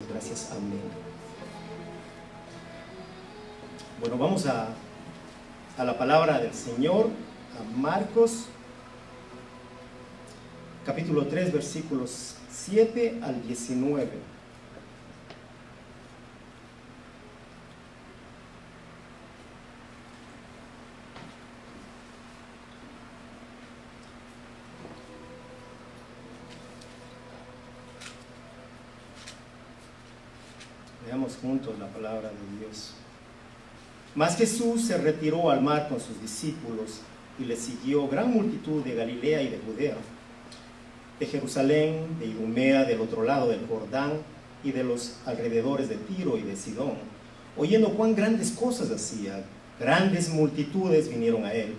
gracias. Amén. Bueno, vamos a la palabra del Señor, a Marcos, capítulo 3, versículos 7 al 19. Veamos juntos la palabra de Dios. Mas Jesús se retiró al mar con sus discípulos y le siguió gran multitud de Galilea y de Judea, de Jerusalén, de Idumea, del otro lado del Jordán y de los alrededores de Tiro y de Sidón. Oyendo cuán grandes cosas hacía, grandes multitudes vinieron a él.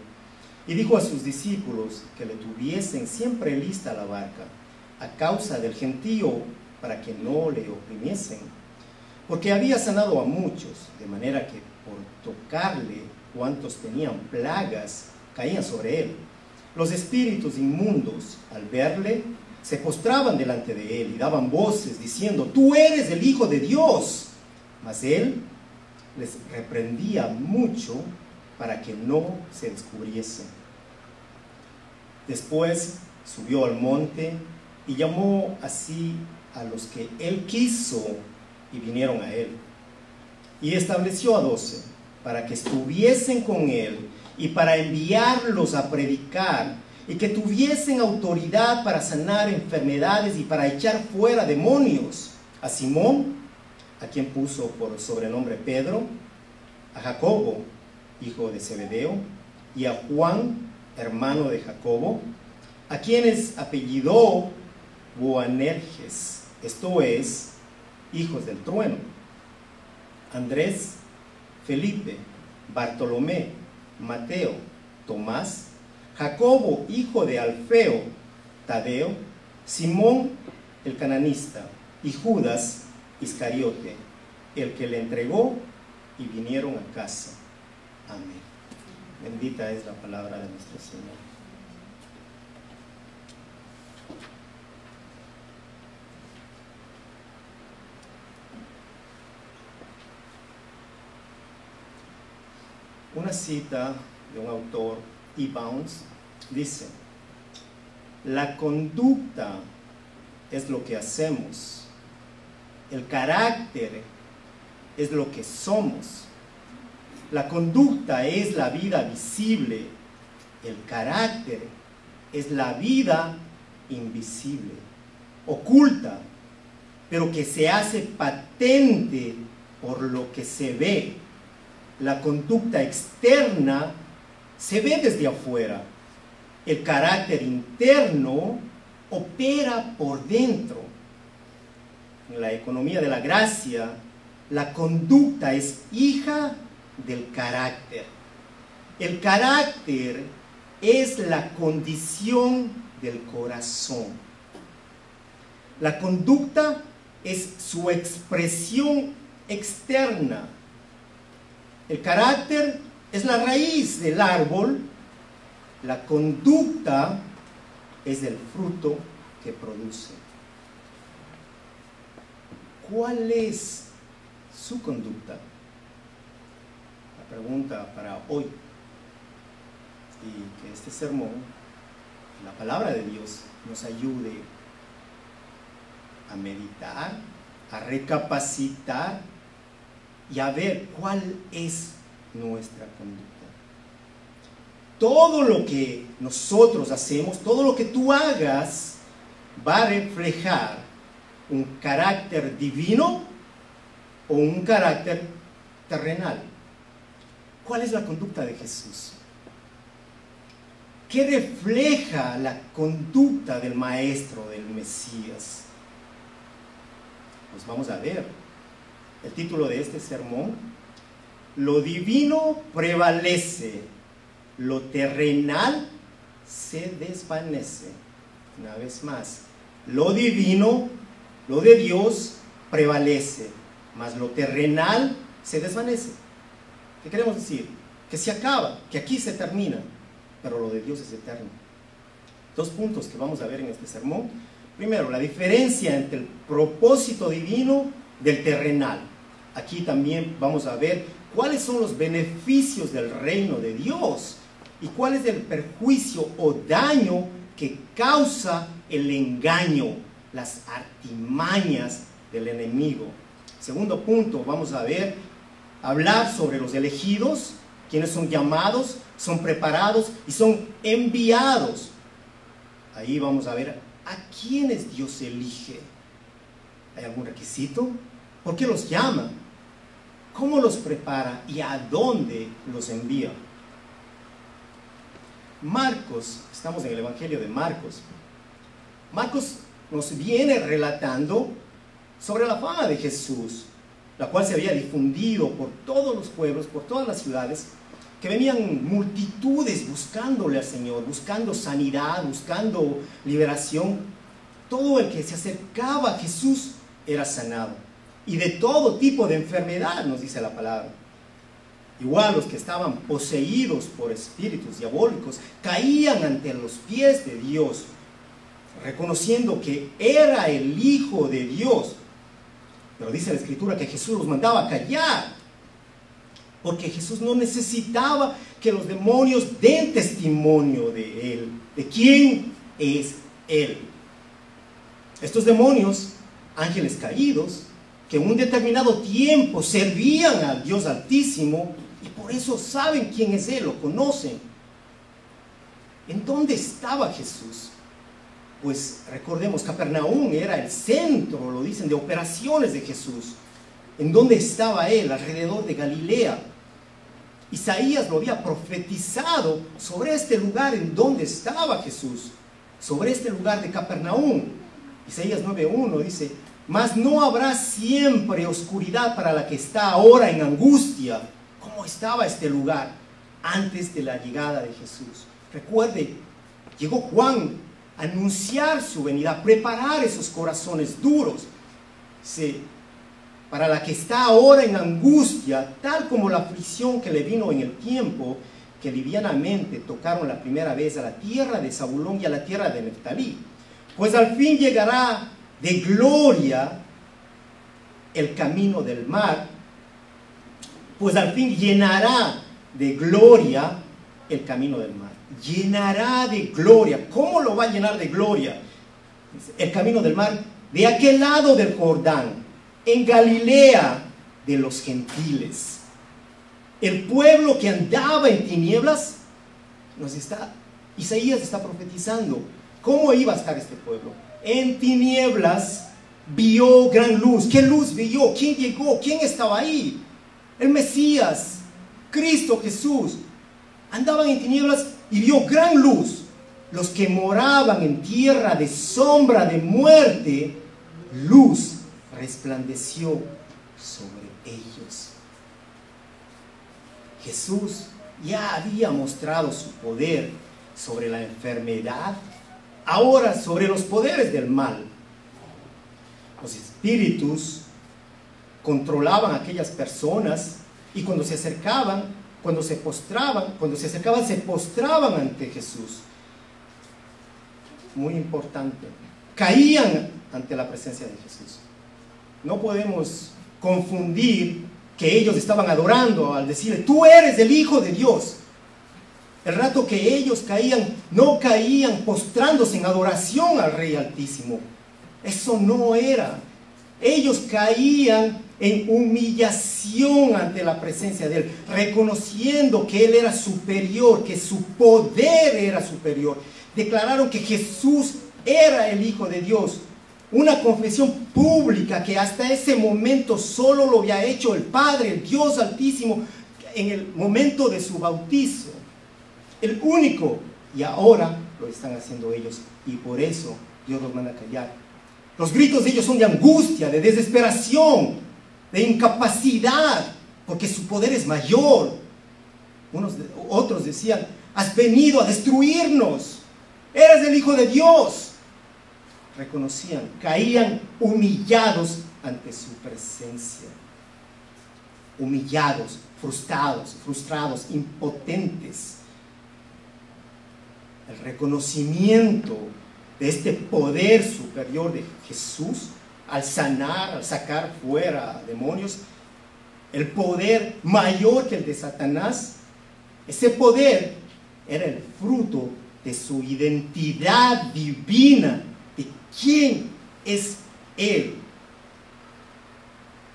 Y dijo a sus discípulos que le tuviesen siempre lista la barca, a causa del gentío, para que no le oprimiesen. Porque había sanado a muchos, de manera que por tocarle, cuantos tenían plagas caían sobre él. Los espíritus inmundos, al verle, se postraban delante de él y daban voces diciendo: tú eres el Hijo de Dios. Mas él les reprendía mucho para que no se descubriesen. Después subió al monte y llamó así a los que él quiso, y vinieron a él. Y estableció a 12 para que estuviesen con él y para enviarlos a predicar, y que tuviesen autoridad para sanar enfermedades y para echar fuera demonios. A Simón, a quien puso por sobrenombre Pedro, a Jacobo, hijo de Zebedeo, y a Juan, hermano de Jacobo, a quienes apellidó Boanerges, esto es, hijos del trueno, Andrés, Felipe, Bartolomé, Mateo, Tomás, Jacobo, hijo de Alfeo, Tadeo, Simón el cananista, y Judas Iscariote, el que le entregó, y vinieron a casa. Amén. Bendita es la palabra de nuestro Señor. Una cita de un autor, E. Bounds, dice: la conducta es lo que hacemos, el carácter es lo que somos. La conducta es la vida visible, el carácter es la vida invisible, oculta, pero que se hace patente por lo que se ve. La conducta externa se ve desde afuera. El carácter interno opera por dentro. En la economía de la gracia, la conducta es hija del carácter. El carácter es la condición del corazón. La conducta es su expresión externa. El carácter es la raíz del árbol, la conducta es el fruto que produce. ¿Cuál es su conducta? La pregunta para hoy. Y que este sermón, la palabra de Dios, nos ayude a meditar, a recapacitar y a ver cuál es nuestra conducta. Todo lo que nosotros hacemos, todo lo que tú hagas, va a reflejar un carácter divino o un carácter terrenal. ¿Cuál es la conducta de Jesús? ¿Qué refleja la conducta del Maestro, del Mesías? Pues vamos a ver. El título de este sermón: lo divino prevalece, lo terrenal se desvanece. Una vez más, lo divino, lo de Dios prevalece, mas lo terrenal se desvanece. ¿Qué queremos decir? Que se acaba, que aquí se termina, pero lo de Dios es eterno. Dos puntos que vamos a ver en este sermón. Primero, la diferencia entre el propósito divino del terrenal. Aquí también vamos a ver cuáles son los beneficios del reino de Dios y cuál es el perjuicio o daño que causa el engaño, las artimañas del enemigo. Segundo punto, vamos a ver, hablar sobre los elegidos, quienes son llamados, son preparados y son enviados. Ahí vamos a ver a quiénes Dios elige. ¿Hay algún requisito? ¿Por qué los llama? ¿Cómo los prepara y a dónde los envía? Marcos, estamos en el Evangelio de Marcos. Marcos nos viene relatando sobre la fama de Jesús, la cual se había difundido por todos los pueblos, por todas las ciudades, que venían multitudes buscándole al Señor, buscando sanidad, buscando liberación. Todo el que se acercaba a Jesús era sanado, y de todo tipo de enfermedad, nos dice la palabra. Igual los que estaban poseídos por espíritus diabólicos caían ante los pies de Dios, reconociendo que era el Hijo de Dios. Pero dice la Escritura que Jesús los mandaba a callar, porque Jesús no necesitaba que los demonios den testimonio de Él, de quién es Él. Estos demonios, ángeles caídos, que en un determinado tiempo servían al Dios Altísimo, y por eso saben quién es Él, lo conocen. ¿En dónde estaba Jesús? Pues recordemos, Capernaum era el centro, lo dicen, de operaciones de Jesús. ¿En dónde estaba Él? Alrededor de Galilea. Isaías lo había profetizado sobre este lugar en donde estaba Jesús, sobre este lugar de Capernaum. Isaías 9:1 dice: mas no habrá siempre oscuridad para la que está ahora en angustia, como estaba este lugar antes de la llegada de Jesús. Recuerde, llegó Juan a anunciar su venida, a preparar esos corazones duros. Sí, para la que está ahora en angustia, tal como la aflicción que le vino en el tiempo que livianamente tocaron la primera vez a la tierra de Zabulón y a la tierra de Neftalí. Pues al fin llegará de gloria el camino del mar, pues al fin llenará de gloria el camino del mar. Llenará de gloria. ¿Cómo lo va a llenar de gloria? El camino del mar, de aquel lado del Jordán, en Galilea de los gentiles. El pueblo que andaba en tinieblas, Isaías está profetizando cómo iba a estar este pueblo. En tinieblas vio gran luz. ¿Qué luz vio? ¿Quién llegó? ¿Quién estaba ahí? El Mesías, Cristo Jesús. Andaban en tinieblas y vio gran luz. Los que moraban en tierra de sombra de muerte, luz resplandeció sobre ellos. Jesús ya había mostrado su poder sobre la enfermedad, ahora sobre los poderes del mal. Los espíritus controlaban a aquellas personas, y cuando se acercaban, se postraban ante Jesús. Muy importante. Caían ante la presencia de Jesús. No podemos confundir que ellos estaban adorando al decirle: tú eres el Hijo de Dios. El rato que ellos caían, no caían postrándose en adoración al Rey Altísimo. Eso no era. Ellos caían en humillación ante la presencia de Él, reconociendo que Él era superior, que su poder era superior. Declararon que Jesús era el Hijo de Dios. Una confesión pública que hasta ese momento solo lo había hecho el Padre, el Dios Altísimo, en el momento de su bautizo. El único. Y ahora lo están haciendo ellos, y por eso Dios los manda a callar. Los gritos de ellos son de angustia, de desesperación, de incapacidad, porque su poder es mayor. Otros decían: has venido a destruirnos, eres el Hijo de Dios. Reconocían, caían humillados ante su presencia. Humillados, frustrados, impotentes. El reconocimiento de este poder superior de Jesús al sanar, al sacar fuera demonios, el poder mayor que el de Satanás, ese poder era el fruto de su identidad divina, de quién es Él.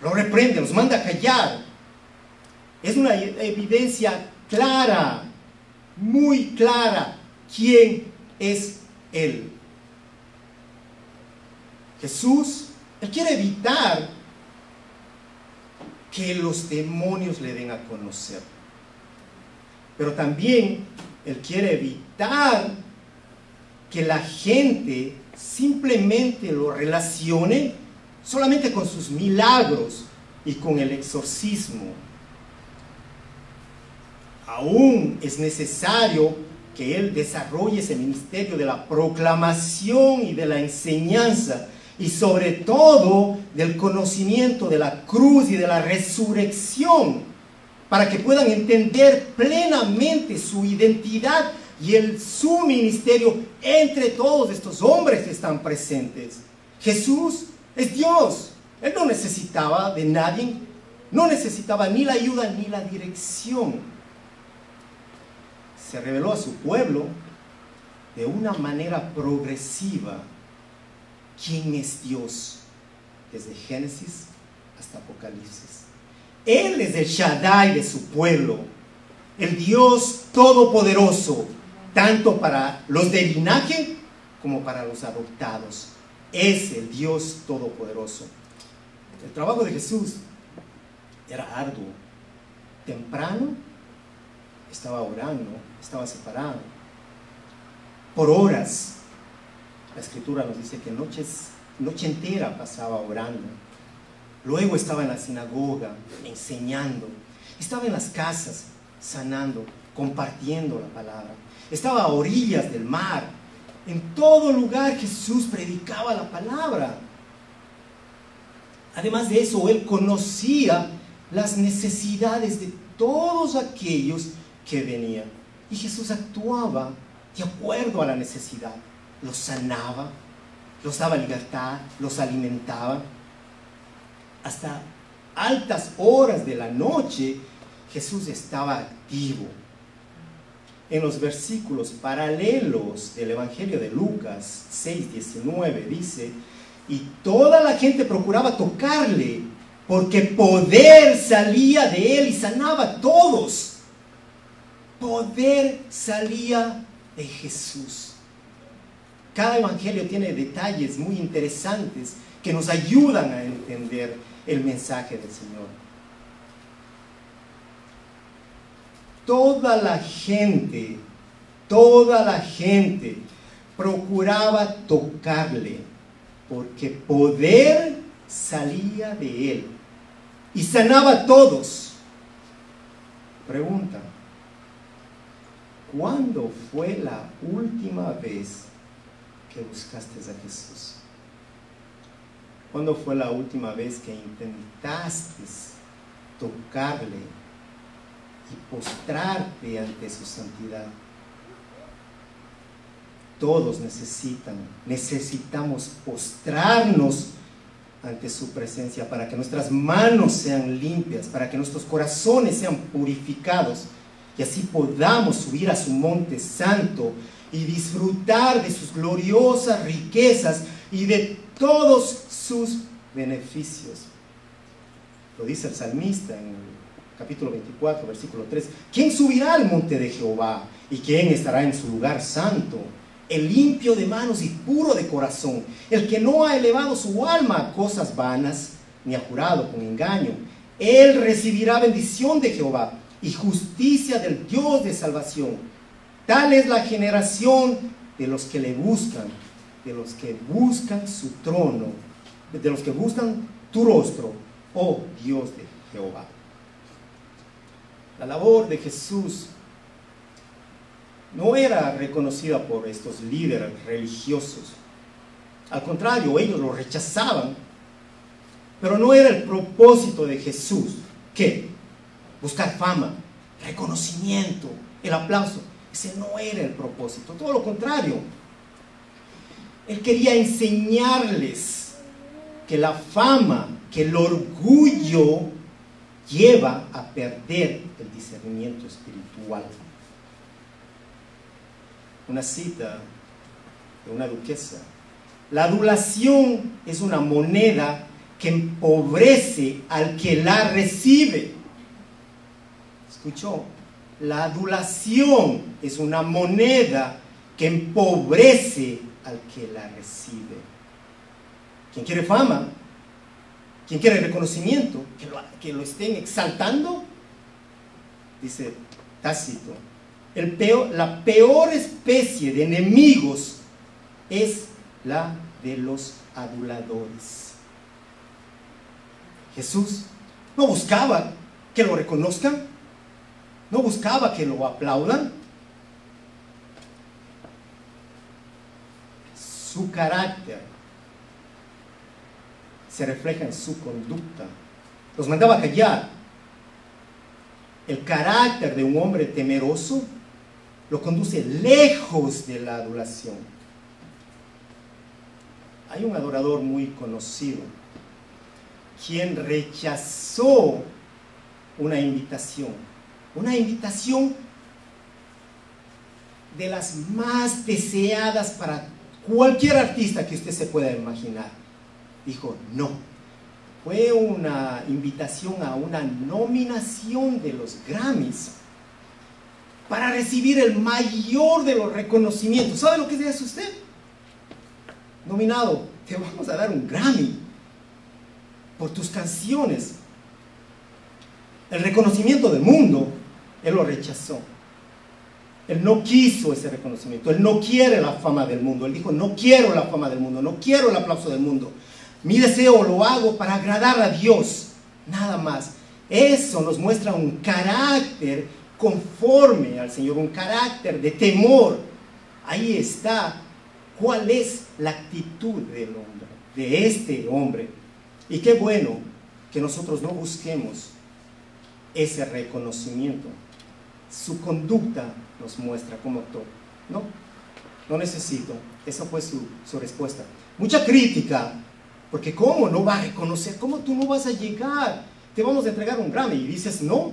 Lo reprende, los manda a callar. Es una evidencia clara, muy clara, quién es Él. Jesús, Él quiere evitar que los demonios le den a conocer. Pero también Él quiere evitar que la gente simplemente lo relacione solamente con sus milagros y con el exorcismo. Aún es necesario que Él desarrolle ese ministerio de la proclamación y de la enseñanza, y sobre todo del conocimiento de la cruz y de la resurrección, para que puedan entender plenamente su identidad y su ministerio entre todos estos hombres que están presentes. Jesús es Dios. Él no necesitaba de nadie, no necesitaba ni la ayuda ni la dirección. Se reveló a su pueblo de una manera progresiva quién es Dios, desde Génesis hasta Apocalipsis. Él es el Shaddai de su pueblo, el Dios todopoderoso, tanto para los de linaje como para los adoptados. Es el Dios todopoderoso. El trabajo de Jesús era arduo. Temprano estaba orando, estaba separado. Por horas. La Escritura nos dice que noche entera pasaba orando. Luego estaba en la sinagoga enseñando. Estaba en las casas sanando, compartiendo la palabra. Estaba a orillas del mar. En todo lugar Jesús predicaba la palabra. Además de eso, Él conocía las necesidades de todos aquellos que venían. Y Jesús actuaba de acuerdo a la necesidad. Los sanaba, los daba libertad, los alimentaba. Hasta altas horas de la noche, Jesús estaba activo. En los versículos paralelos del Evangelio de Lucas 6:19 dice: y toda la gente procuraba tocarle, porque poder salía de él y sanaba a todos. Poder salía de Jesús. Cada evangelio tiene detalles muy interesantes que nos ayudan a entender el mensaje del Señor. Toda la gente procuraba tocarle, porque poder salía de él y sanaba a todos. Pregunta: ¿cuándo fue la última vez que buscaste a Jesús? ¿Cuándo fue la última vez que intentaste tocarle y postrarte ante su santidad? Todos necesitamos postrarnos ante su presencia para que nuestras manos sean limpias, para que nuestros corazones sean purificados, y así podamos subir a su monte santo y disfrutar de sus gloriosas riquezas y de todos sus beneficios. Lo dice el salmista en el capítulo 24, versículo 3. ¿Quién subirá al monte de Jehová? ¿Y quién estará en su lugar santo? El limpio de manos y puro de corazón, el que no ha elevado su alma a cosas vanas, ni ha jurado con engaño. Él recibirá bendición de Jehová y justicia del Dios de salvación. Tal es la generación de los que le buscan, de los que buscan su trono, de los que buscan tu rostro, oh Dios de Jehová. La labor de Jesús no era reconocida por estos líderes religiosos. Al contrario, ellos lo rechazaban. Pero no era el propósito de Jesús. ¿Qué? Buscar fama, reconocimiento, el aplauso. Ese no era el propósito. Todo lo contrario. Él quería enseñarles que la fama, que el orgullo lleva a perder el discernimiento espiritual. Una cita de una duquesa: la adulación es una moneda que empobrece al que la recibe. ¿Escuchó? La adulación es una moneda que empobrece al que la recibe. ¿Quién quiere fama? ¿Quién quiere reconocimiento? ¿Que lo estén exaltando? Dice Tácito: la peor especie de enemigos es la de los aduladores. Jesús no buscaba que lo reconozcan, no buscaba que lo aplaudan. Su carácter se refleja en su conducta. Los mandaba a callar. El carácter de un hombre temeroso lo conduce lejos de la adulación. Hay un adorador muy conocido quien rechazó una invitación de las más deseadas para cualquier artista que usted se pueda imaginar. Dijo no. Fue una invitación a una nominación de los Grammys para recibir el mayor de los reconocimientos. ¿Sabe lo que es usted? Nominado, te vamos a dar un Grammy por tus canciones. El reconocimiento del mundo, él lo rechazó. Él no quiso ese reconocimiento. Él no quiere la fama del mundo. Él dijo: no quiero la fama del mundo, no quiero el aplauso del mundo. Mi deseo lo hago para agradar a Dios, nada más. Eso nos muestra un carácter conforme al Señor, un carácter de temor. Ahí está cuál es la actitud del hombre, de este hombre. Y qué bueno que nosotros no busquemos ese reconocimiento. Su conducta nos muestra cómo actuó. No necesito. Esa fue su respuesta. Mucha crítica, porque ¿cómo no va a reconocer? ¿Cómo tú no vas a llegar? Te vamos a entregar un Grammy y dices no.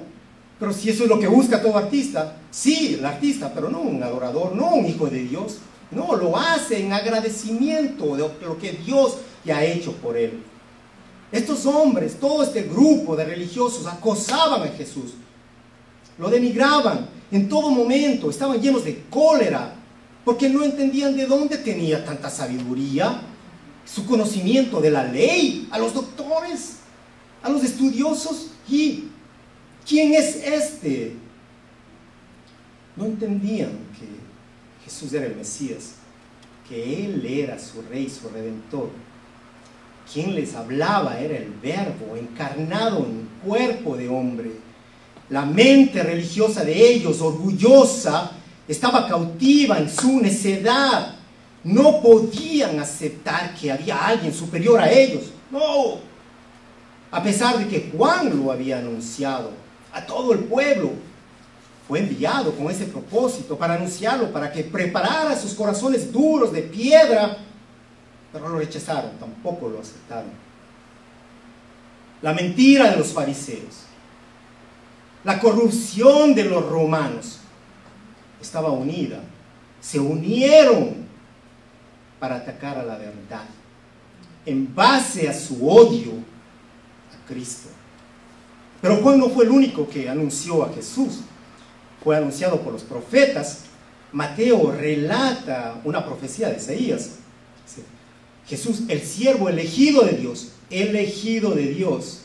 Pero si eso es lo que busca todo artista, sí, el artista, pero no un adorador, no un hijo de Dios. No, lo hace en agradecimiento de lo que Dios ya ha hecho por él. Estos hombres, todo este grupo de religiosos acosaban a Jesús, lo denigraban en todo momento, estaban llenos de cólera, porque no entendían de dónde tenía tanta sabiduría, su conocimiento de la ley, a los doctores, a los estudiosos. ¿Y quién es este? No entendían que Jesús era el Mesías, que Él era su Rey, su Redentor. Quien les hablaba era el Verbo encarnado en cuerpo de hombre. La mente religiosa de ellos, orgullosa, estaba cautiva en su necedad. No podían aceptar que había alguien superior a ellos. No. A pesar de que Juan lo había anunciado a todo el pueblo, fue enviado con ese propósito para anunciarlo, para que preparara sus corazones duros de piedra, pero lo rechazaron, tampoco lo aceptaron. La mentira de los fariseos, la corrupción de los romanos estaba unida, se unieron para atacar a la verdad en base a su odio a Cristo. Pero Juan no fue el único que anunció a Jesús, fue anunciado por los profetas. Mateo relata una profecía de Isaías. Jesús, el siervo elegido de Dios, elegido de Dios.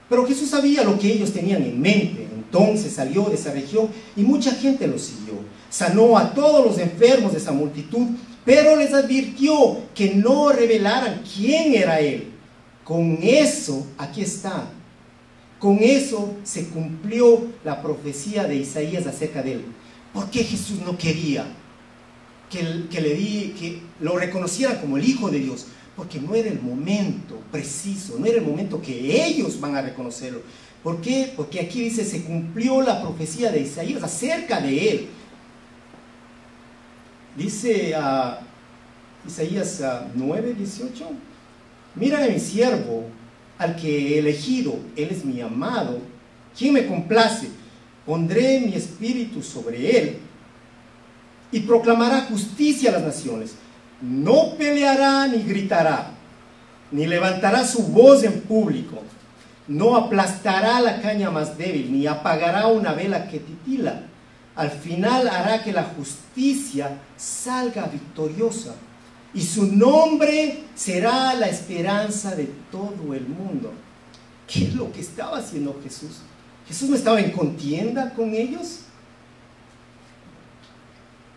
Pero Jesús sabía lo que ellos tenían en mente. Entonces salió de esa región y mucha gente lo siguió. Sanó a todos los enfermos de esa multitud, pero les advirtió que no revelaran quién era Él. Con eso, aquí está. Con eso se cumplió la profecía de Isaías acerca de Él. ¿Por qué Jesús no quería que lo reconocieran como el Hijo de Dios? Porque no era el momento preciso, no era el momento que ellos van a reconocerlo. ¿Por qué? Porque aquí dice: se cumplió la profecía de Isaías acerca de Él. Dice Isaías 9:18, miren a mi siervo, al que he elegido, él es mi amado, quien me complace. Pondré mi espíritu sobre él y proclamará justicia a las naciones. No peleará ni gritará, ni levantará su voz en público. No aplastará la caña más débil, ni apagará una vela que titila. Al final hará que la justicia salga victoriosa, y su nombre será la esperanza de todo el mundo. ¿Qué es lo que estaba haciendo Jesús? ¿Jesús no estaba en contienda con ellos?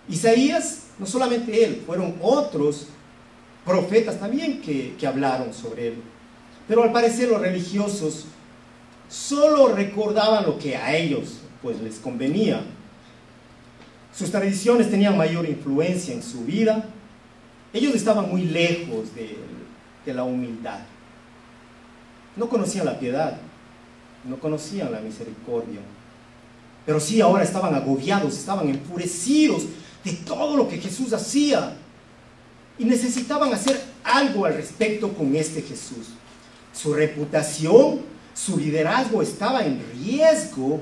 Isaías, no solamente él, fueron otros profetas también que hablaron sobre él. Pero al parecer los religiosos solo recordaban lo que a ellos pues les convenía. Sus tradiciones tenían mayor influencia en su vida. Ellos estaban muy lejos de la humildad. No conocían la piedad, no conocían la misericordia. Pero sí, ahora estaban agobiados, estaban enfurecidos de todo lo que Jesús hacía. Y necesitaban hacer algo al respecto con este Jesús. Su reputación, su liderazgo estaba en riesgo.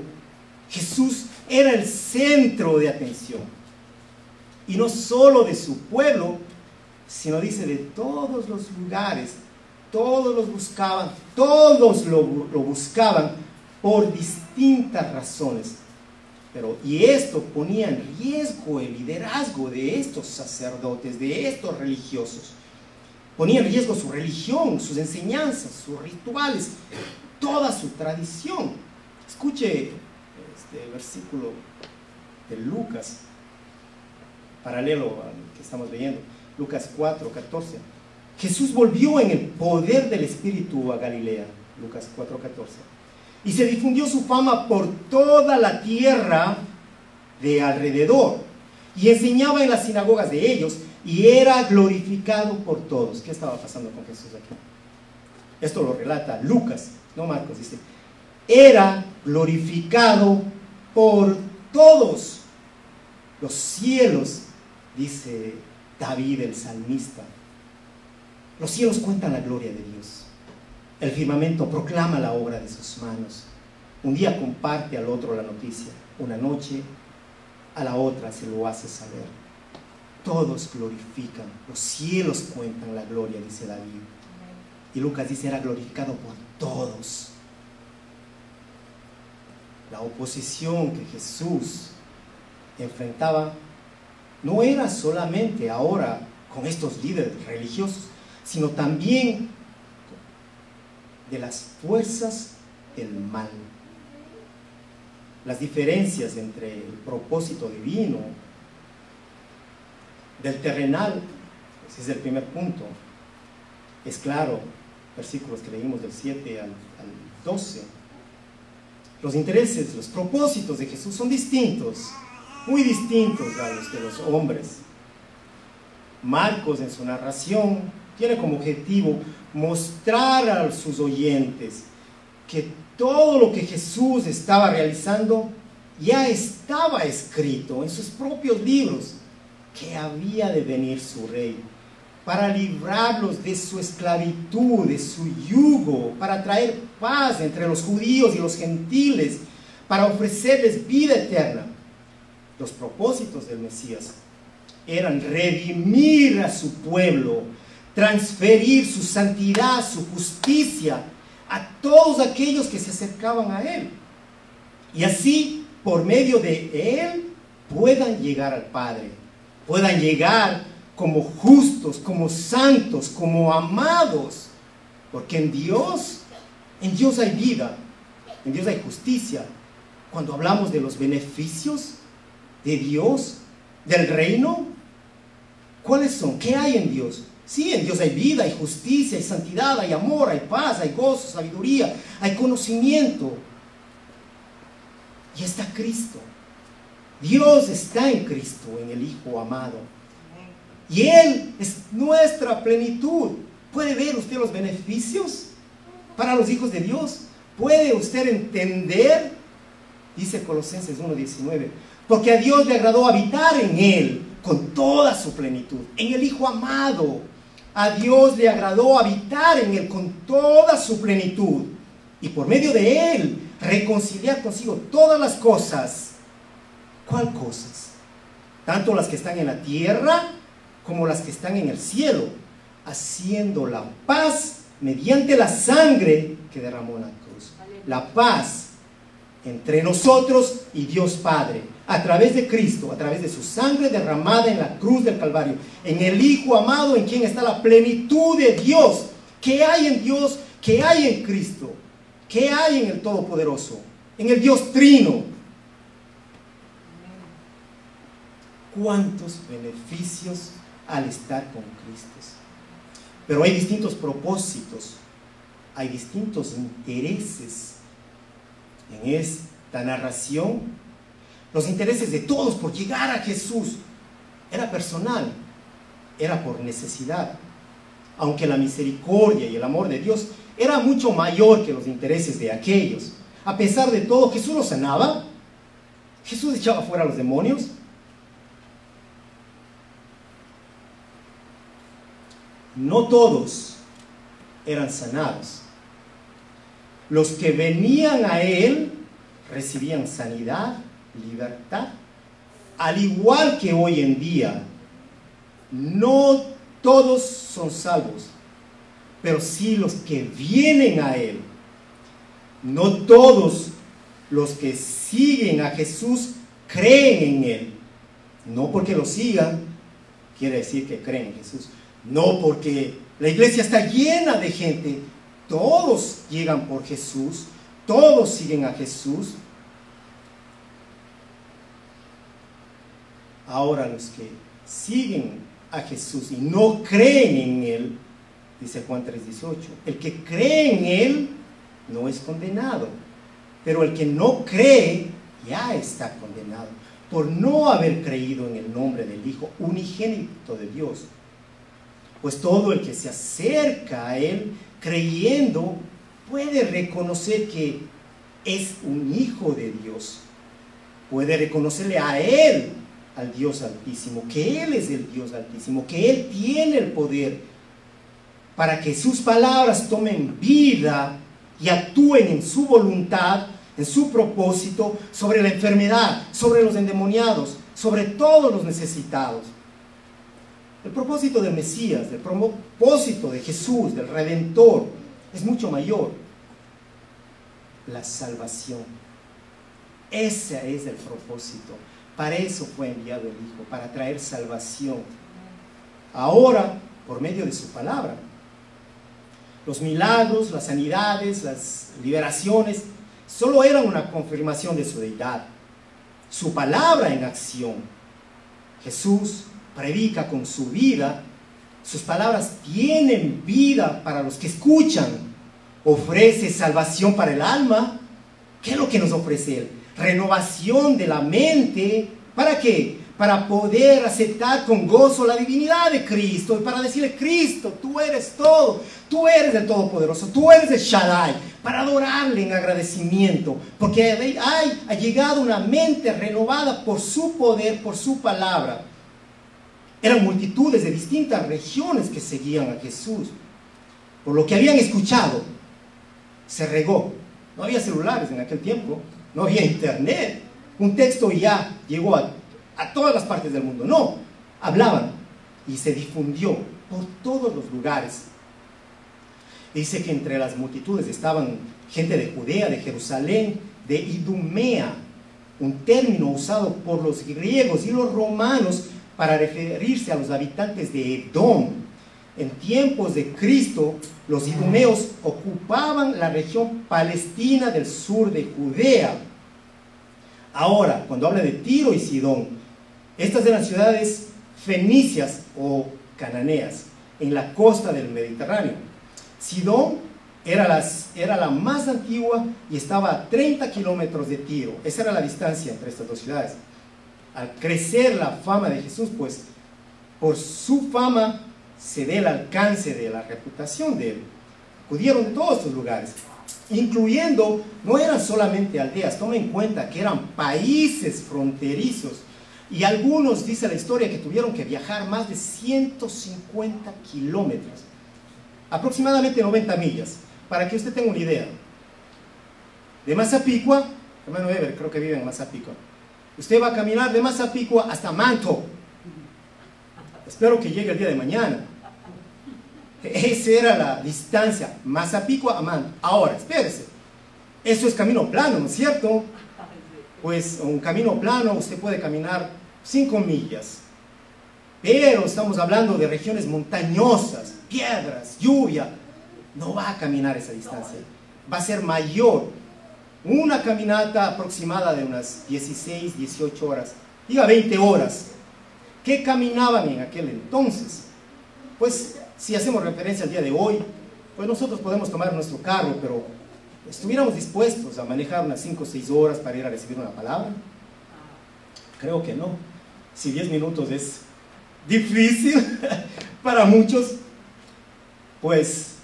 Jesús era el centro de atención. Y no solo de su pueblo, sino dice de todos los lugares. Todos los buscaban, todos lo buscaban por distintas razones. Y esto ponía en riesgo el liderazgo de estos sacerdotes, de estos religiosos. Ponía en riesgo su religión, sus enseñanzas, sus rituales, toda su tradición. Escuche este versículo de Lucas, paralelo al que estamos leyendo, Lucas 4:14. Jesús volvió en el poder del Espíritu a Galilea, Lucas 4:14. Y se difundió su fama por toda la tierra de alrededor. Y enseñaba en las sinagogas de ellos y era glorificado por todos. ¿Qué estaba pasando con Jesús aquí? Esto lo relata Lucas, no Marcos. Dice, era glorificado por todos. Los cielos, dice David el salmista, los cielos cuentan la gloria de Dios. El firmamento proclama la obra de sus manos. Un día comparte al otro la noticia. Una noche a la otra se lo hace saber. Todos glorifican. Los cielos cuentan la gloria, dice David. Y Lucas dice, era glorificado por todos. La oposición que Jesús enfrentaba no era solamente ahora con estos líderes religiosos, sino también de las fuerzas del mal. Las diferencias entre el propósito divino del terrenal, ese es el primer punto. Es claro, versículos que leímos del 7 al 12. Los intereses, los propósitos de Jesús son distintos, muy distintos a los de los hombres. Marcos en su narración tiene como objetivo mostrar a sus oyentes que todo lo que Jesús estaba realizando ya estaba escrito en sus propios libros, que había de venir su rey para librarlos de su esclavitud, de su yugo, para traer paz entre los judíos y los gentiles, para ofrecerles vida eterna. Los propósitos del Mesías eran redimir a su pueblo, transferir su santidad, su justicia a todos aquellos que se acercaban a Él. Y así, por medio de Él, puedan llegar al Padre, puedan llegar como justos, como santos, como amados. Porque en Dios hay vida, en Dios hay justicia. Cuando hablamos de los beneficios de Dios, del reino, ¿cuáles son? ¿Qué hay en Dios? Sí, en Dios hay vida, hay justicia, hay santidad, hay amor, hay paz, hay gozo, sabiduría, hay conocimiento. Y está Cristo. Dios está en Cristo, en el Hijo amado. Y Él es nuestra plenitud. ¿Puede ver usted los beneficios para los hijos de Dios? ¿Puede usted entender? Dice Colosenses 1:19. Porque a Dios le agradó habitar en Él con toda su plenitud, en el Hijo amado, A Dios le agradó habitar en él con toda su plenitud y por medio de él reconciliar consigo todas las cosas. ¿Cuál cosas? Tanto las que están en la tierra como las que están en el cielo, haciendo la paz mediante la sangre que derramó en la cruz. La paz entre nosotros y Dios Padre, a través de Cristo, a través de su sangre derramada en la cruz del Calvario, en el Hijo amado, en quien está la plenitud de Dios. ¿Qué hay en Dios? ¿Qué hay en Cristo? ¿Qué hay en el Todopoderoso? En el Dios Trino. ¿Cuántos beneficios al estar con Cristo? Pero hay distintos propósitos, hay distintos intereses en esta narración. Los intereses de todos por llegar a Jesús era personal, era por necesidad, aunque la misericordia y el amor de Dios era mucho mayor que los intereses de aquellos. A pesar de todo, Jesús los sanaba, Jesús echaba fuera a los demonios. No todos eran sanados. Los que venían a él recibían sanidad, libertad, al igual que hoy en día. No todos son salvos, pero sí los que vienen a él. No todos los que siguen a Jesús creen en él. No porque lo sigan quiere decir que creen en Jesús. No, porque la iglesia está llena de gente. Todos llegan por Jesús, todos siguen a Jesús. Ahora los que siguen a Jesús y no creen en él, dice Juan 3:18, el que cree en él no es condenado, pero el que no cree ya está condenado por no haber creído en el nombre del Hijo unigénito de Dios. Pues todo el que se acerca a él creyendo puede reconocer que es un hijo de Dios, puede reconocerle a él, al Dios Altísimo, que él es el Dios Altísimo, que él tiene el poder para que sus palabras tomen vida y actúen en su voluntad, en su propósito, sobre la enfermedad, sobre los endemoniados, sobre todos los necesitados. El propósito del Mesías, el propósito de Jesús, del Redentor, es mucho mayor. La salvación. Ese es el propósito. Para eso fue enviado el Hijo, para traer salvación. Ahora, por medio de su palabra. Los milagros, las sanidades, las liberaciones, solo eran una confirmación de su deidad. Su palabra en acción. Jesús predica con su vida, sus palabras tienen vida para los que escuchan, ofrece salvación para el alma. ¿Qué es lo que nos ofrece él? Renovación de la mente. ¿Para qué? Para poder aceptar con gozo la divinidad de Cristo y para decirle: Cristo, tú eres todo, tú eres el Todopoderoso, tú eres el Shaddai, para adorarle en agradecimiento, porque ha llegado una mente renovada por su poder, por su palabra. Eran multitudes de distintas regiones que seguían a Jesús. Por lo que habían escuchado, se regó. No había celulares en aquel tiempo, no había internet. Un texto ya llegó a todas las partes del mundo. No, hablaban y se difundió por todos los lugares. Dice que entre las multitudes estaban gente de Judea, de Jerusalén, de Idumea, un término usado por los griegos y los romanos para referirse a los habitantes de Edom. En tiempos de Cristo, los idumeos ocupaban la región palestina del sur de Judea. Ahora, cuando habla de Tiro y Sidón, estas eran ciudades fenicias o cananeas en la costa del Mediterráneo. Sidón era la más antigua y estaba a 30 kilómetros de Tiro. Esa era la distancia entre estas dos ciudades. Al crecer la fama de Jesús, pues por su fama se ve el alcance de la reputación de él. Acudieron de todos estos lugares, incluyendo, no eran solamente aldeas, tomen en cuenta que eran países fronterizos. Y algunos, dice la historia, que tuvieron que viajar más de 150 kilómetros, aproximadamente 90 millas, para que usted tenga una idea. De Massapequa, hermano Ever, creo que vive en Massapequa, usted va a caminar de Massapequa hasta Manto. Espero que llegue el día de mañana. Esa era la distancia, Massapequa a Manto. Ahora, espérese, eso es camino plano, ¿no es cierto? Pues un camino plano usted puede caminar 5 millas, pero estamos hablando de regiones montañosas, piedras, lluvia. No va a caminar esa distancia, va a ser mayor. Una caminata aproximada de unas 16, 18 horas, diga 20 horas. ¿Qué caminaban en aquel entonces? Pues si hacemos referencia al día de hoy, pues nosotros podemos tomar nuestro carro, pero ¿estuviéramos dispuestos a manejar unas 5 o 6 horas para ir a recibir una palabra? Creo que no. Si 10 minutos es difícil para muchos, pues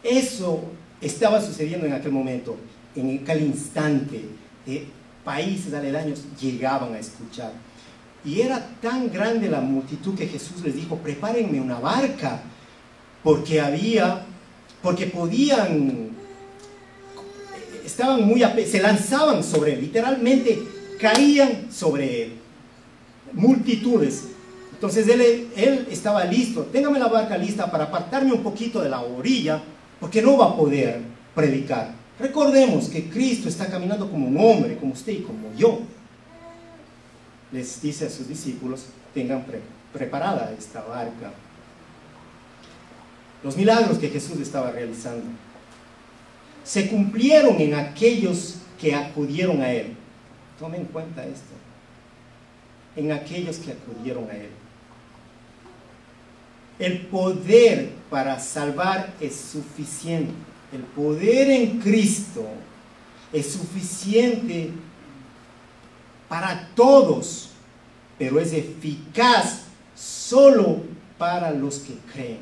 eso estaba sucediendo en aquel momento, en aquel instante. Países aledaños llegaban a escuchar. Y era tan grande la multitud que Jesús les dijo: prepárenme una barca, porque podían, estaban se lanzaban sobre él, literalmente caían sobre él, multitudes. Entonces él estaba listo: téngame la barca lista para apartarme un poquito de la orilla, porque no va a poder predicar. Recordemos que Cristo está caminando como un hombre, como usted y como yo. Les dice a sus discípulos: tengan preparada esta barca. Los milagros que Jesús estaba realizando se cumplieron en aquellos que acudieron a Él. Tomen en cuenta esto: en aquellos que acudieron a Él. El poder para salvar es suficiente. El poder en Cristo es suficiente para todos, pero es eficaz solo para los que creen.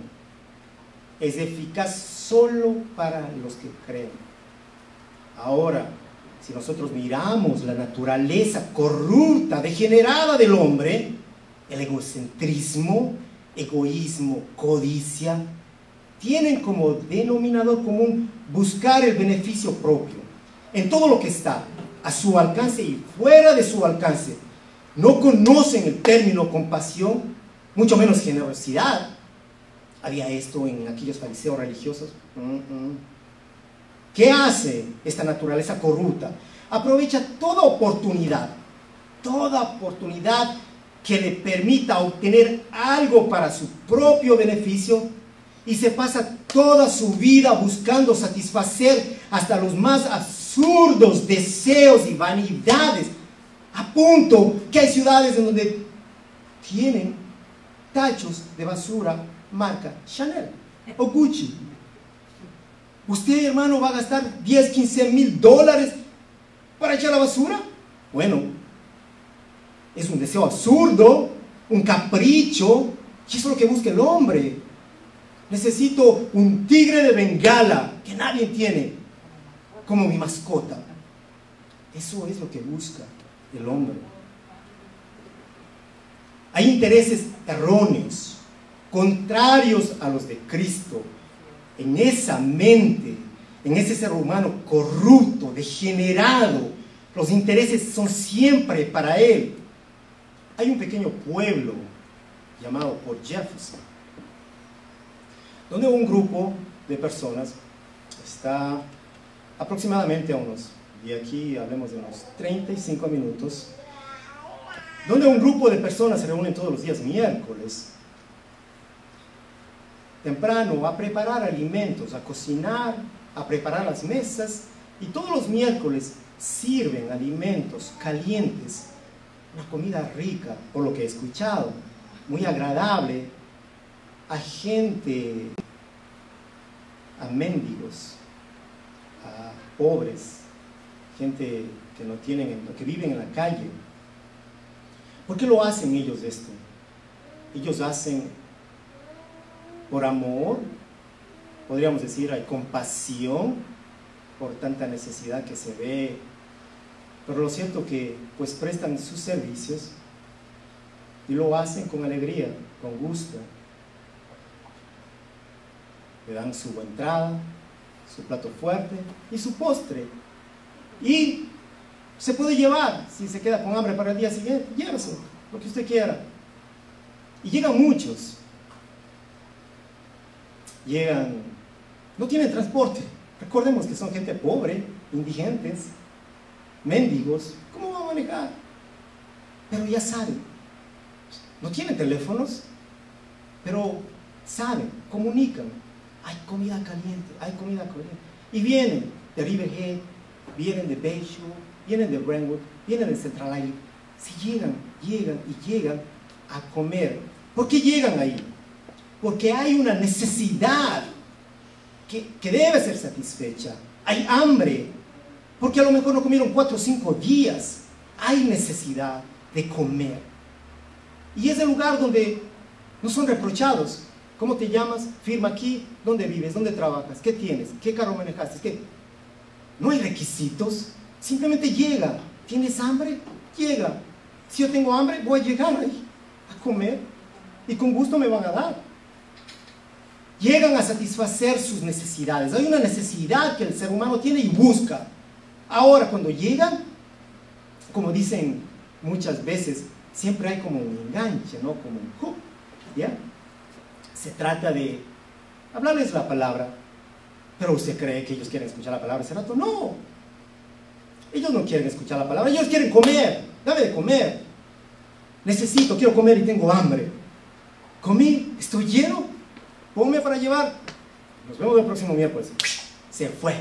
Es eficaz solo para los que creen. Ahora, si nosotros miramos la naturaleza corrupta, degenerada del hombre, el egocentrismo, egoísmo, codicia, tienen como denominador común buscar el beneficio propio en todo lo que está a su alcance y fuera de su alcance. No conocen el término compasión, mucho menos generosidad. Había esto en aquellos fariseos religiosos. ¿Qué hace esta naturaleza corrupta? Aprovecha toda oportunidad que le permita obtener algo para su propio beneficio, y se pasa toda su vida buscando satisfacer hasta los más absurdos deseos y vanidades, a punto que hay ciudades en donde tienen tachos de basura marca Chanel o Gucci. ¿Usted, hermano, va a gastar 10, 15 mil dólares para echar la basura? Bueno, es un deseo absurdo, un capricho, y eso es lo que busca el hombre. Necesito un tigre de Bengala que nadie tiene como mi mascota. Eso es lo que busca el hombre. Hay intereses erróneos, contrarios a los de Cristo, en esa mente, en ese ser humano corrupto, degenerado. Los intereses son siempre para él. Hay un pequeño pueblo llamado Port Jefferson, donde un grupo de personas está aproximadamente a unos, y aquí hablemos de unos 35 minutos, donde un grupo de personas se reúnen todos los días miércoles, temprano, a preparar alimentos, a cocinar, a preparar las mesas, y todos los miércoles sirven alimentos calientes, una comida rica, por lo que he escuchado, muy agradable, a gente, a mendigos, a pobres, gente que no tienen, que viven en la calle. ¿Por qué lo hacen ellos esto? Ellos hacen por amor, podríamos decir, hay compasión por tanta necesidad que se ve, pero lo cierto que pues prestan sus servicios y lo hacen con alegría, con gusto. Le dan su entrada, su plato fuerte y su postre. Y se puede llevar, si se queda con hambre para el día siguiente, llévese, lo que usted quiera. Y llegan muchos. Llegan, no tienen transporte. Recordemos que son gente pobre, indigentes, mendigos. ¿Cómo va a manejar? Pero ya saben. No tienen teléfonos, pero saben, comunican. Hay comida caliente, hay comida caliente. Y vienen de Riverhead, vienen de Bayshore, vienen de Brentwood, vienen de Central Island. Si llegan a comer. ¿Por qué llegan ahí? Porque hay una necesidad que debe ser satisfecha. Hay hambre, porque a lo mejor no comieron 4 o 5 días. Hay necesidad de comer. Y es el lugar donde no son reprochados. ¿Cómo te llamas? Firma aquí. ¿Dónde vives? ¿Dónde trabajas? ¿Qué tienes? ¿Qué carro manejaste? ¿Qué? No hay requisitos. Simplemente llega. ¿Tienes hambre? Llega. Si yo tengo hambre, voy a llegar ahí a comer. Y con gusto me van a dar. Llegan a satisfacer sus necesidades. Hay una necesidad que el ser humano tiene y busca. Ahora, cuando llegan, como dicen muchas veces, siempre hay como un enganche, ¿no? Como un hook, ¿ya? Se trata de hablarles la palabra, pero usted cree que ellos quieren escuchar la palabra ese rato. No, ellos no quieren escuchar la palabra, ellos quieren comer. Dame de comer. Quiero comer y tengo hambre. Comí, estoy lleno, ponme para llevar. Nos vemos el próximo miércoles. Se fue.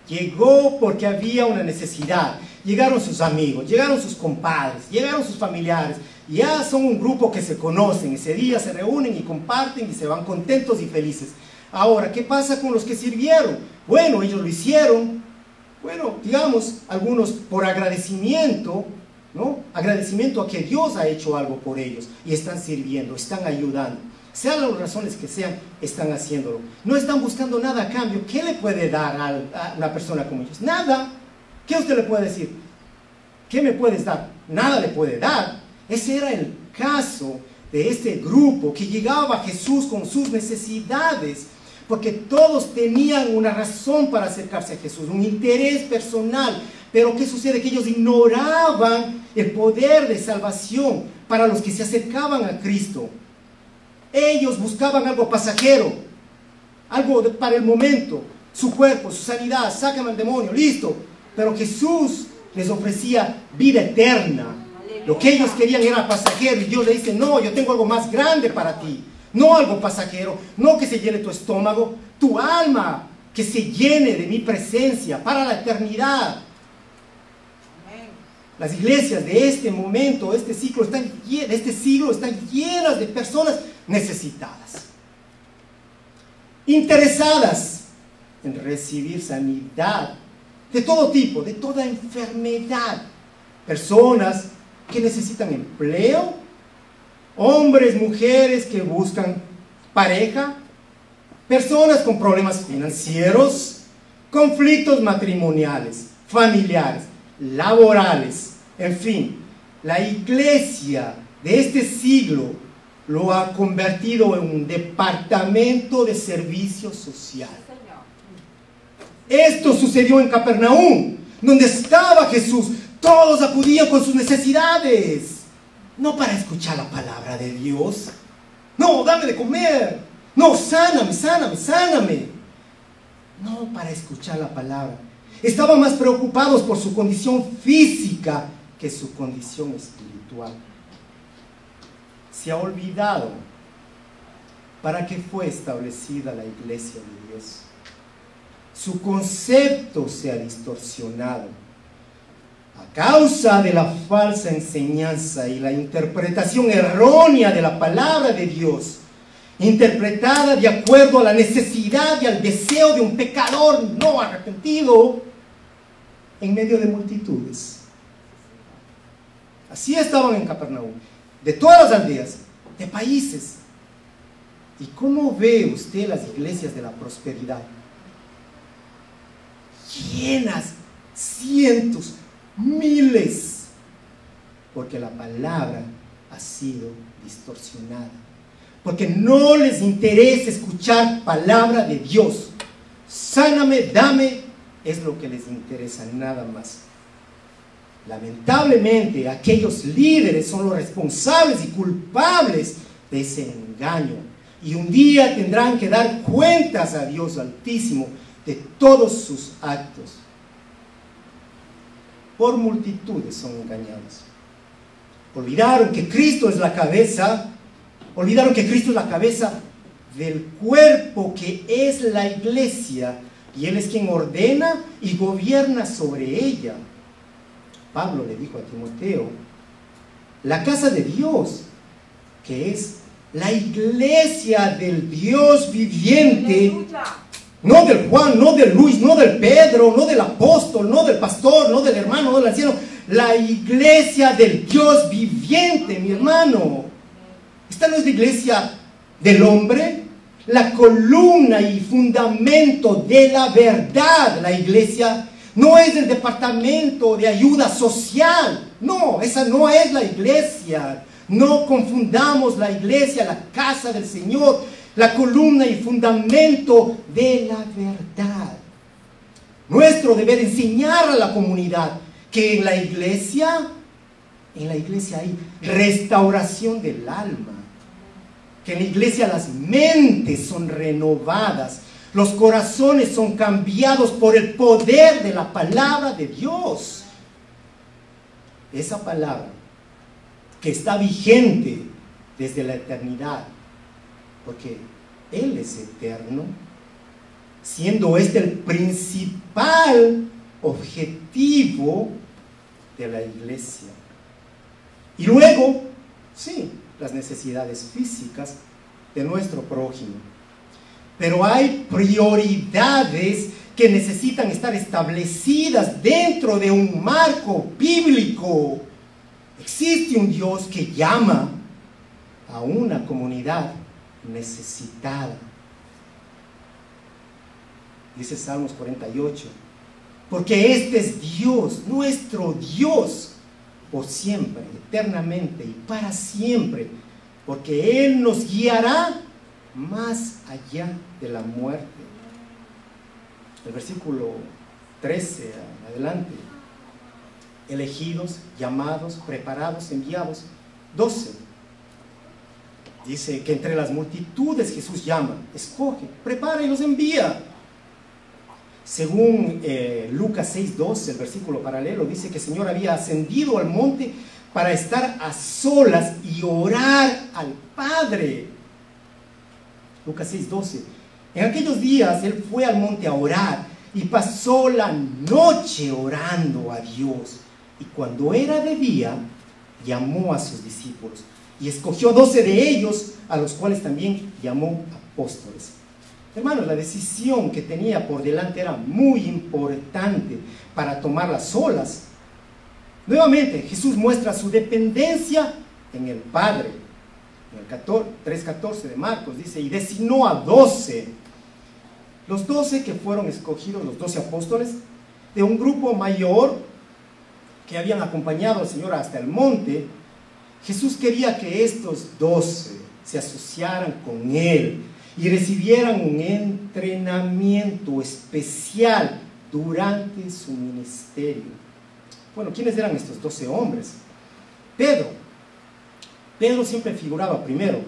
Llegó porque había una necesidad. Llegaron sus amigos, llegaron sus compadres, llegaron sus familiares. Ya son un grupo que se conocen. Ese día se reúnen y comparten y se van contentos y felices. Ahora, ¿qué pasa con los que sirvieron? Bueno, ellos lo hicieron. Bueno, digamos, algunos por agradecimiento, ¿no? Agradecimiento a que Dios ha hecho algo por ellos. Y están sirviendo, están ayudando. Sean las razones que sean, están haciéndolo. No están buscando nada a cambio. ¿Qué le puede dar a una persona como ellos? Nada. ¿Qué usted le puede decir? ¿Qué me puedes dar? Nada le puede dar. Ese era el caso de este grupo que llegaba a Jesús con sus necesidades, porque todos tenían una razón para acercarse a Jesús, un interés personal. Pero ¿qué sucede? Que ellos ignoraban el poder de salvación para los que se acercaban a Cristo. Ellos buscaban algo pasajero, algo para el momento, su cuerpo, su sanidad, sácame al demonio, listo. Pero Jesús les ofrecía vida eterna. Lo que ellos querían era pasajero y Dios le dice, no, yo tengo algo más grande para ti. No algo pasajero, no que se llene tu estómago, tu alma, que se llene de mi presencia para la eternidad. Las iglesias de este momento, este siglo están llenas de personas necesitadas, interesadas en recibir sanidad de todo tipo, de toda enfermedad. Personas que necesitan empleo, hombres, mujeres que buscan pareja, personas con problemas financieros, conflictos matrimoniales, familiares, laborales, en fin. La iglesia de este siglo lo ha convertido en un departamento de servicio social. Esto sucedió en Capernaum, donde estaba Jesús. Todos acudían con sus necesidades, no para escuchar la palabra de Dios. No, dame de comer. No, sáname, sáname, sáname. No para escuchar la palabra. Estaban más preocupados por su condición física que su condición espiritual. Se ha olvidado para qué fue establecida la iglesia de Dios. Su concepto se ha distorsionado a causa de la falsa enseñanza y la interpretación errónea de la palabra de Dios, interpretada de acuerdo a la necesidad y al deseo de un pecador no arrepentido en medio de multitudes. Así estaban en Capernaum, de todas las aldeas, de países. ¿Y cómo ve usted las iglesias de la prosperidad? Llenas, cientos, miles, porque la palabra ha sido distorsionada. Porque no les interesa escuchar palabra de Dios. Sáname, dame, es lo que les interesa, nada más. Lamentablemente, aquellos líderes son los responsables y culpables de ese engaño. Y un día tendrán que dar cuentas a Dios Altísimo de todos sus actos. Por multitudes son engañados. Olvidaron que Cristo es la cabeza. Olvidaron que Cristo es la cabeza del cuerpo que es la iglesia. Y Él es quien ordena y gobierna sobre ella. Pablo le dijo a Timoteo, la casa de Dios, que es la iglesia del Dios viviente, no del Juan, no del Luis, no del Pedro, no del apóstol, no del pastor, no del hermano, no del anciano, la iglesia del Dios viviente, mi hermano. Esta no es la iglesia del hombre, la columna y fundamento de la verdad. La iglesia no es el departamento de ayuda social, no, esa no es la iglesia. No confundamos la iglesia, la casa del Señor, la columna y fundamento de la verdad. Nuestro deber es enseñar a la comunidad que en la iglesia hay restauración del alma, que en la iglesia las mentes son renovadas, los corazones son cambiados por el poder de la palabra de Dios. Esa palabra que está vigente desde la eternidad, porque Él es eterno, siendo este el principal objetivo de la iglesia. Y luego, sí, las necesidades físicas de nuestro prójimo. Pero hay prioridades que necesitan estar establecidas dentro de un marco bíblico. Existe un Dios que llama a una comunidad necesitada. Dice Salmos 48, porque este es Dios, nuestro Dios, por siempre, eternamente y para siempre, porque Él nos guiará más allá de la muerte. El versículo 13 adelante. Elegidos, llamados, preparados, enviados. 12. Dice que entre las multitudes Jesús llama, escoge, prepara y los envía. Según Lucas 6:12, el versículo paralelo, dice que el Señor había ascendido al monte para estar a solas y orar al Padre. Lucas 6:12. En aquellos días Él fue al monte a orar y pasó la noche orando a Dios. Y cuando era de día, llamó a sus discípulos y escogió 12 de ellos, a los cuales también llamó apóstoles. Hermanos, la decisión que tenía por delante era muy importante para tomar las olas. Nuevamente, Jesús muestra su dependencia en el Padre. En el 3:14 de Marcos dice, y designó a 12. Los 12 que fueron escogidos, los 12 apóstoles, de un grupo mayor que habían acompañado al Señor hasta el monte. Jesús quería que estos 12 se asociaran con Él y recibieran un entrenamiento especial durante su ministerio. Bueno, ¿quiénes eran estos 12 hombres? Pedro siempre figuraba primero,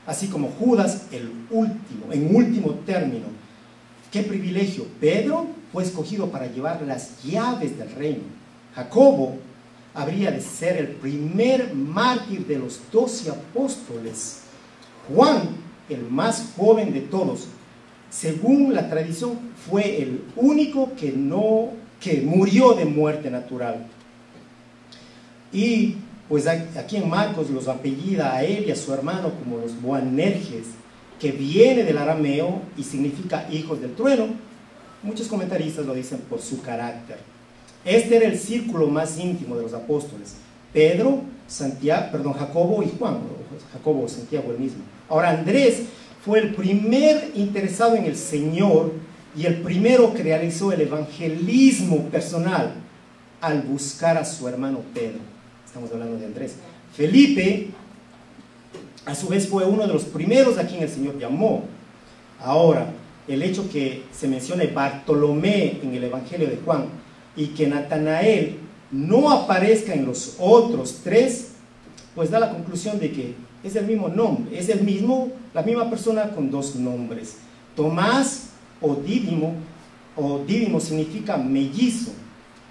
así como Judas el último, en último término. ¡Qué privilegio! Pedro fue escogido para llevar las llaves del reino. Jacobo habría de ser el primer mártir de los 12 apóstoles. Juan, el más joven de todos, según la tradición, fue el único que murió de muerte natural. Y pues aquí en Marcos los apellida a él y a su hermano como los Boanerges, que viene del arameo y significa hijos del trueno. Muchos comentaristas lo dicen por su carácter. Este era el círculo más íntimo de los apóstoles: Pedro, Jacobo y Juan. Jacobo, Santiago el mismo. Ahora, Andrés fue el primer interesado en el Señor y el primero que realizó el evangelismo personal al buscar a su hermano Pedro. Estamos hablando de Andrés. Felipe A su vez fue uno de los primeros a quien el Señor llamó. Ahora, el hecho que se mencione Bartolomé en el Evangelio de Juan y que Natanael no aparezca en los otros tres, pues da la conclusión de que es el mismo nombre, es la misma persona con dos nombres. Tomás o Dídimo significa mellizo.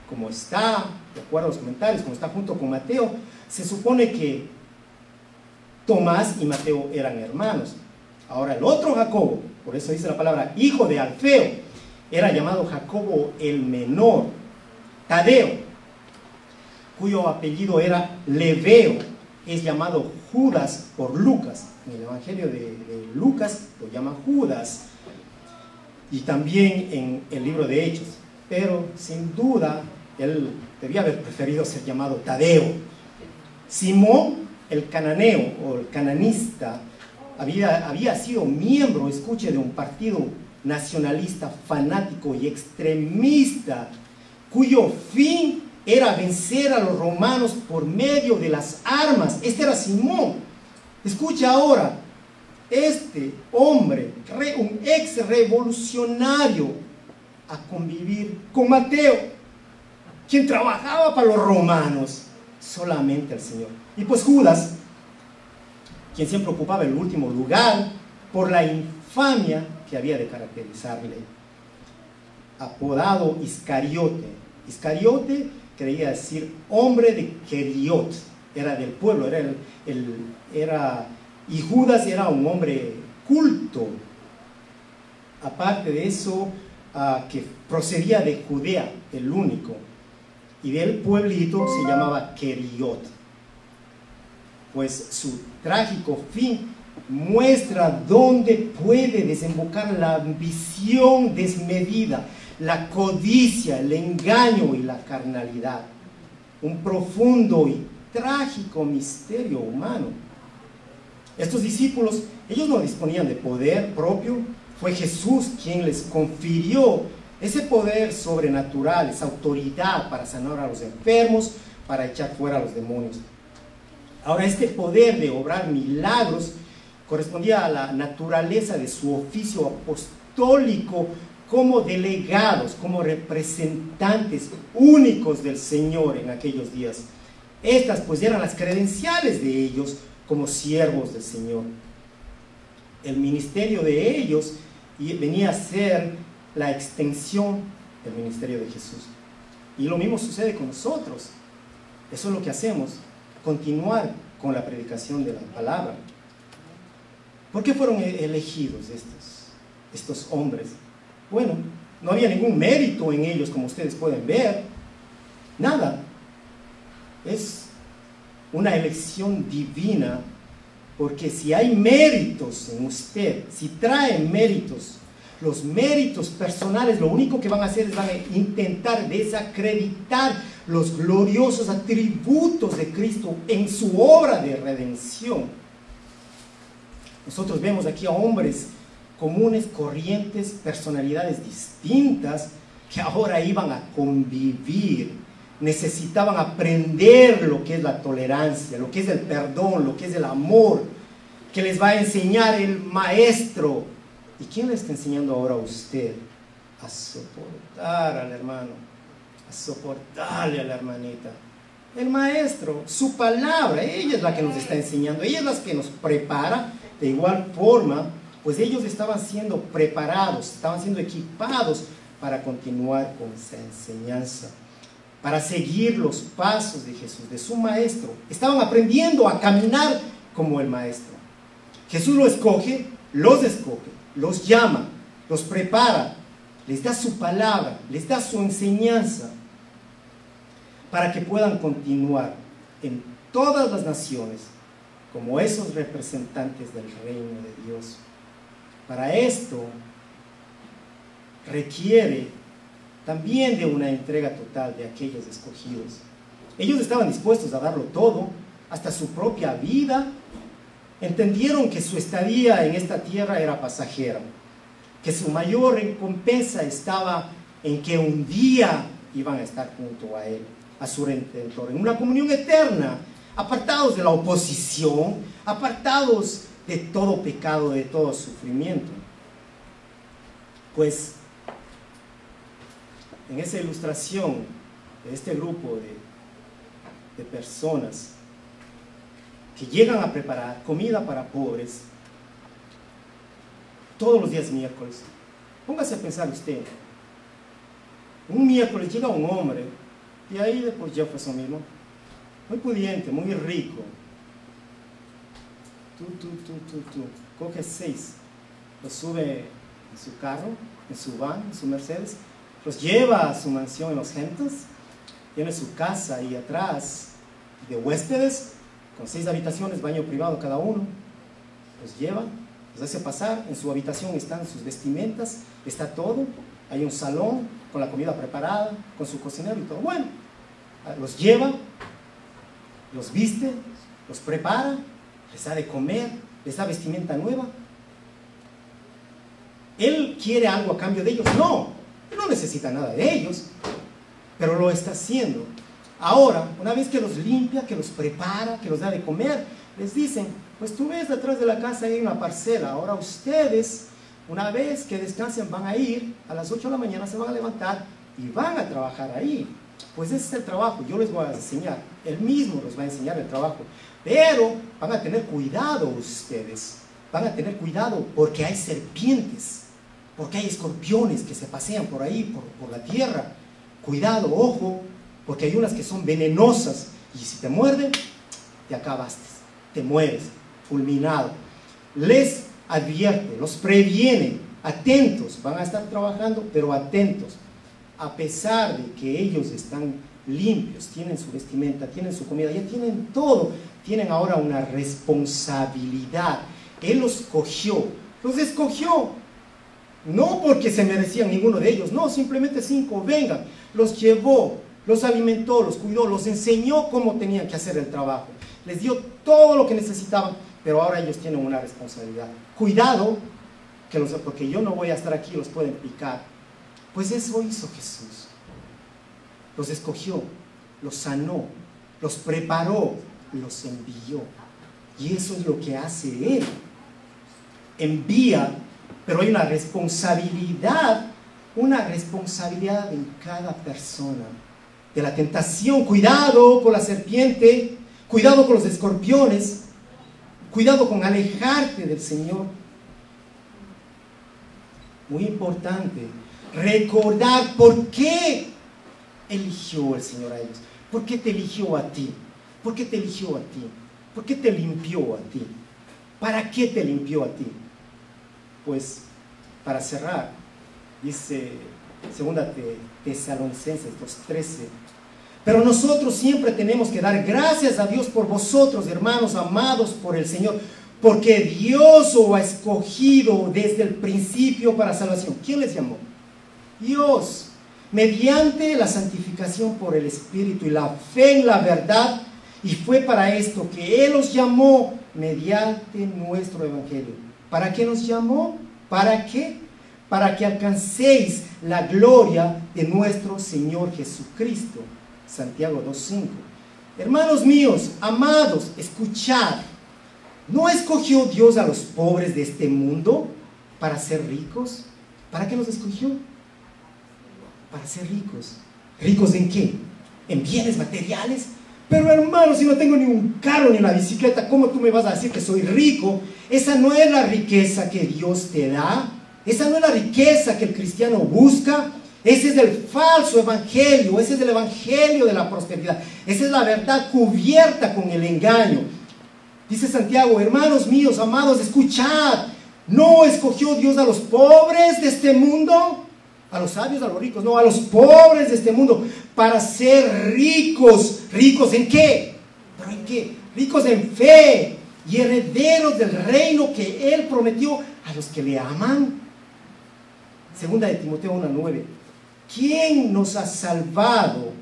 Como está, de acuerdo a los comentarios, como está junto con Mateo, se supone que Tomás y Mateo eran hermanos. Ahora el otro Jacobo, por eso dice la palabra hijo de Alfeo, era llamado Jacobo el menor. Tadeo, cuyo apellido era Leveo, es llamado Judas por Lucas. En el Evangelio de Lucas lo llama Judas, y también en el libro de Hechos. Pero sin duda él debía haber preferido ser llamado Tadeo. Simón, el cananeo o el cananista, había sido miembro, escuche, de un partido nacionalista fanático y extremista, cuyo fin era vencer a los romanos por medio de las armas. Este era Simón. Escucha ahora, este hombre, un ex revolucionario, a convivir con Mateo, quien trabajaba para los romanos. Solamente el Señor. Y pues Judas, quien siempre ocupaba el último lugar por la infamia que había de caracterizarle, apodado Iscariote. Iscariote quería decir hombre de Keriot, era del pueblo, y Judas era un hombre culto. Aparte de eso, que procedía de Judea, el único, y del pueblito se llamaba Keriot. Pues su trágico fin muestra dónde puede desembocar la ambición desmedida, la codicia, el engaño y la carnalidad. Un profundo y trágico misterio humano. Estos discípulos, ellos no disponían de poder propio. Fue Jesús quien les confirió ese poder sobrenatural, esa autoridad para sanar a los enfermos, para echar fuera a los demonios. Ahora, este poder de obrar milagros correspondía a la naturaleza de su oficio apostólico como delegados, como representantes únicos del Señor en aquellos días. Estas pues eran las credenciales de ellos como siervos del Señor. El ministerio de ellos venía a ser la extensión del ministerio de Jesús. Y lo mismo sucede con nosotros. Eso es lo que hacemos, continuar con la predicación de la palabra. ¿Por qué fueron elegidos estos hombres? Bueno, no había ningún mérito en ellos, como ustedes pueden ver. Nada. Es una elección divina, porque si hay méritos en usted, si trae méritos, los méritos personales, lo único que van a hacer es van a intentar desacreditar los gloriosos atributos de Cristo en su obra de redención. Nosotros vemos aquí a hombres comunes, corrientes, personalidades distintas, que ahora iban a convivir, necesitaban aprender lo que es la tolerancia, lo que es el perdón, lo que es el amor, que les va a enseñar el maestro. ¿Y quién le está enseñando ahora a usted? A soportar al hermano, a soportarle a la hermanita. El maestro, su palabra, ella es la que nos está enseñando, ella es la que nos prepara. De igual forma, pues ellos estaban siendo preparados, estaban siendo equipados para continuar con esa enseñanza, para seguir los pasos de Jesús, de su maestro. Estaban aprendiendo a caminar como el maestro. Jesús los escoge, los llama, los prepara, les da su palabra, les da su enseñanza, para que puedan continuar en todas las naciones como esos representantes del reino de Dios. Para esto requiere también de una entrega total de aquellos escogidos. Ellos estaban dispuestos a darlo todo, hasta su propia vida. Entendieron que su estadía en esta tierra era pasajera, que su mayor recompensa estaba en que un día iban a estar junto a Él, a su Redentor, en una comunión eterna, apartados de la oposición, apartados de todo pecado, de todo sufrimiento. Pues en esa ilustración de este grupo de personas que llegan a preparar comida para pobres todos los días miércoles, póngase a pensar usted, un miércoles llega un hombre de ahí de por Jefferson mismo, muy pudiente, muy rico. Tú, coge 6, los sube en su carro, en su van, en su Mercedes, los lleva a su mansión en Los Hamptons, tiene su casa ahí atrás de huéspedes, con 6 habitaciones, baño privado cada uno, los lleva, los hace pasar, en su habitación están sus vestimentas, está todo, hay un salón con la comida preparada, con su cocinero y todo. Bueno, los lleva, los viste, los prepara, les da de comer, les da vestimenta nueva. ¿Él quiere algo a cambio de ellos? No, no necesita nada de ellos, pero lo está haciendo. Ahora, una vez que los limpia, que los prepara, que los da de comer, les dicen, pues tú ves detrás de la casa hay una parcela, ahora ustedes, una vez que descansen, van a ir, a las 8 de la mañana se van a levantar y van a trabajar ahí. Pues ese es el trabajo, yo les voy a enseñar, él mismo les va a enseñar el trabajo, pero van a tener cuidado ustedes, van a tener cuidado porque hay serpientes, porque hay escorpiones que se pasean por ahí, por la tierra. Cuidado, ojo, porque hay unas que son venenosas y si te muerden, te acabaste, te mueres, fulminado. Les advierte, los previene, atentos, van a estar trabajando, pero atentos. A pesar de que ellos están limpios, tienen su vestimenta, tienen su comida, ya tienen todo, tienen ahora una responsabilidad. Él los escogió, no porque se merecían ninguno de ellos, no, simplemente 5, vengan, los llevó, los alimentó, los cuidó, los enseñó cómo tenían que hacer el trabajo, les dio todo lo que necesitaban, pero ahora ellos tienen una responsabilidad. Cuidado, porque yo no voy a estar aquí, los pueden picar. Pues eso hizo Jesús. Los escogió, los sanó, los preparó, los envió. Y eso es lo que hace Él. Envía, pero hay una responsabilidad en cada persona. De la tentación, cuidado con la serpiente, cuidado con los escorpiones, cuidado con alejarte del Señor. Muy importante, recordar por qué eligió el Señor a ellos, por qué te eligió a ti, por qué te eligió a ti, por qué te limpió a ti, para qué te limpió a ti. Pues, para cerrar, dice 2 Tesalonicenses 2:13, pero nosotros siempre tenemos que dar gracias a Dios por vosotros, hermanos amados por el Señor, porque Dios os ha escogido desde el principio para salvación. ¿Quién les llamó? Dios, mediante la santificación por el Espíritu y la fe en la verdad, y fue para esto que Él os llamó mediante nuestro Evangelio. ¿Para qué nos llamó? ¿Para qué? Para que alcancéis la gloria de nuestro Señor Jesucristo. Santiago 2:5. Hermanos míos, amados, escuchad. ¿No escogió Dios a los pobres de este mundo para ser ricos? ¿Para qué los escogió? Para ser ricos. ¿Ricos en qué? ¿En bienes materiales? Pero hermano, si no tengo ni un carro ni una bicicleta, ¿cómo tú me vas a decir que soy rico? Esa no es la riqueza que Dios te da. Esa no es la riqueza que el cristiano busca. Ese es el falso evangelio. Ese es el evangelio de la prosperidad. Esa es la verdad cubierta con el engaño. Dice Santiago, hermanos míos, amados, escuchad. ¿No escogió Dios a los pobres de este mundo? A los sabios, a los ricos, no, a los pobres de este mundo, para ser ricos. ¿Ricos en qué? ¿Pero en qué? Ricos en fe y herederos del reino que Él prometió a los que le aman. 2 de Timoteo 1:9. ¿Quién nos ha salvado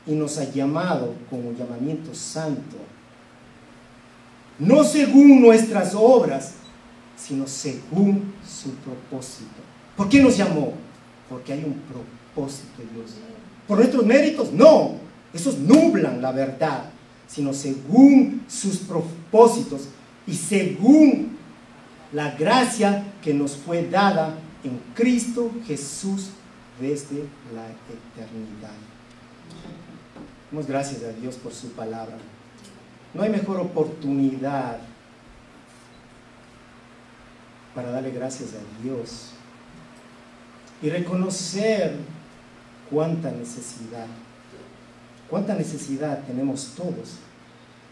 y nos ha llamado con un llamamiento santo? No según nuestras obras, sino según su propósito. ¿Por qué nos llamó? Porque hay un propósito de Dios. ¿Por nuestros méritos? No, esos nublan la verdad. sino según sus propósitos y según la gracia que nos fue dada en Cristo Jesús desde la eternidad. Damos gracias a Dios por su palabra. No hay mejor oportunidad para darle gracias a Dios y reconocer cuánta necesidad tenemos todos,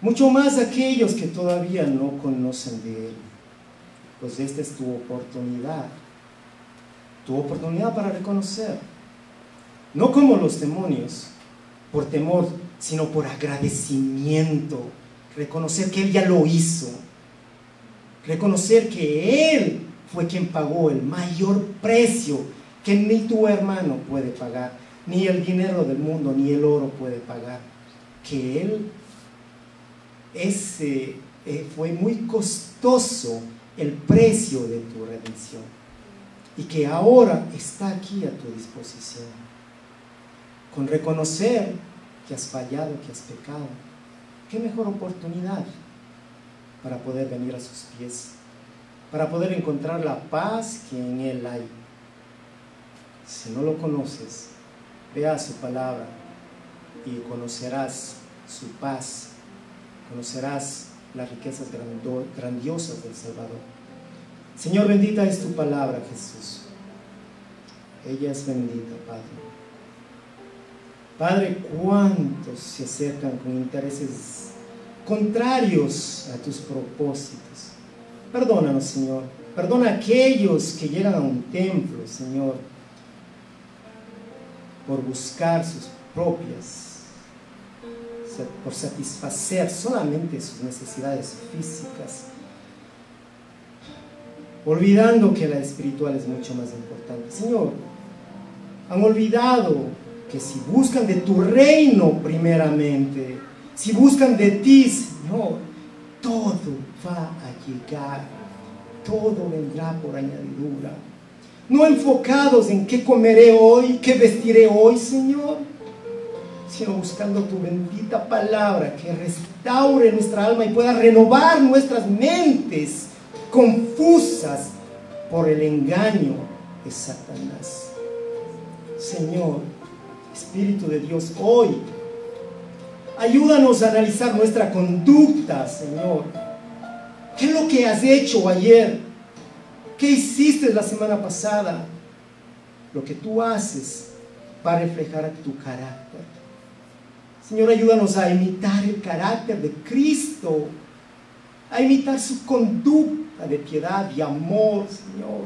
mucho más aquellos que todavía no conocen de Él. Pues esta es tu oportunidad para reconocer, no como los demonios, por temor, sino por agradecimiento, reconocer que Él ya lo hizo, reconocer que Él fue quien pagó el mayor precio que ni tu hermano puede pagar, ni el dinero del mundo, ni el oro puede pagar, que Él fue muy costoso el precio de tu redención y que ahora está aquí a tu disposición. Con reconocer que has fallado, que has pecado, qué mejor oportunidad para poder venir a sus pies, para poder encontrar la paz que en Él hay. Si no lo conoces, ve a su palabra y conocerás su paz, conocerás las riquezas grandiosas del Salvador. Señor, bendita es tu palabra, Jesús. Ella es bendita, Padre. Padre, cuántos se acercan con intereses contrarios a tus propósitos. Perdónanos, Señor. Perdona a aquellos que llegan a un templo, Señor, por buscar sus propias, por satisfacer solamente sus necesidades físicas, olvidando que la espiritual es mucho más importante. Señor, han olvidado que si buscan de tu reino primeramente, si buscan de ti, Señor, todo va a llegar, todo vendrá por añadidura. No enfocados en qué comeré hoy, qué vestiré hoy, Señor, sino buscando tu bendita palabra que restaure nuestra alma y pueda renovar nuestras mentes confusas por el engaño de Satanás. Señor, Espíritu de Dios, hoy ayúdanos a analizar nuestra conducta, Señor. ¿Qué es lo que has hecho ayer? ¿Qué hiciste la semana pasada? Lo que tú haces va a reflejar tu carácter. Señor, ayúdanos a imitar el carácter de Cristo, a imitar su conducta de piedad y amor, Señor,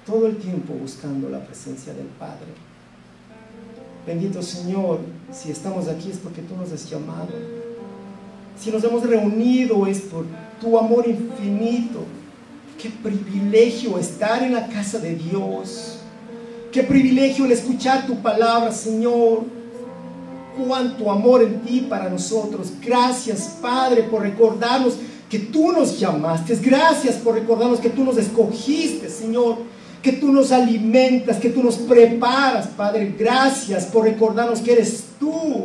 todo el tiempo buscando la presencia del Padre. Bendito Señor, si estamos aquí es porque tú nos has llamado. Si nos hemos reunido es por tu amor infinito. Qué privilegio estar en la casa de Dios. Qué privilegio el escuchar tu palabra, Señor. Cuánto amor en ti para nosotros. Gracias, Padre, por recordarnos que tú nos llamaste. Gracias por recordarnos que tú nos escogiste, Señor, que tú nos alimentas, que tú nos preparas, Padre. Gracias por recordarnos que eres tú,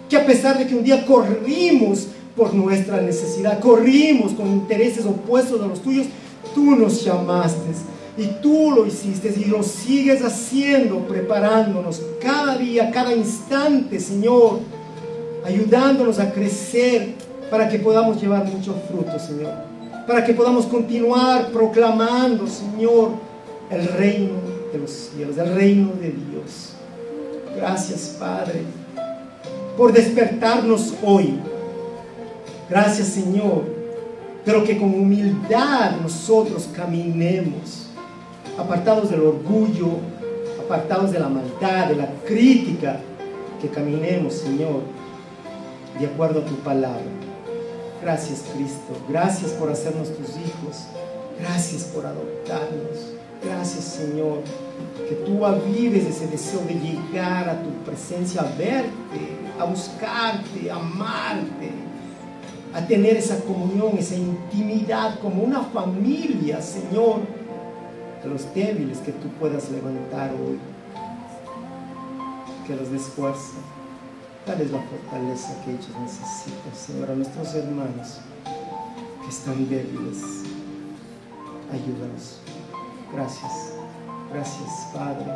que a pesar de que un día corrimos por nuestra necesidad, corrimos con intereses opuestos a los tuyos, tú nos llamaste y tú lo hiciste y lo sigues haciendo, preparándonos cada día, cada instante, Señor, ayudándonos a crecer para que podamos llevar mucho fruto, Señor, para que podamos continuar proclamando, Señor, el reino de los cielos, el reino de Dios. Gracias, Padre, por despertarnos hoy. Gracias, Señor, pero que con humildad nosotros caminemos, apartados del orgullo, apartados de la maldad, de la crítica, que caminemos, Señor, de acuerdo a tu palabra. Gracias, Cristo, gracias por hacernos tus hijos, gracias por adoptarnos, gracias, Señor, que tú avives ese deseo de llegar a tu presencia, a verte, a buscarte, a amarte, a tener esa comunión, esa intimidad como una familia, Señor, de los débiles que tú puedas levantar hoy, que los des fuerza. dales la fortaleza que ellos necesitan, Señor. A nuestros hermanos que están débiles, ayúdanos. Gracias, gracias, Padre.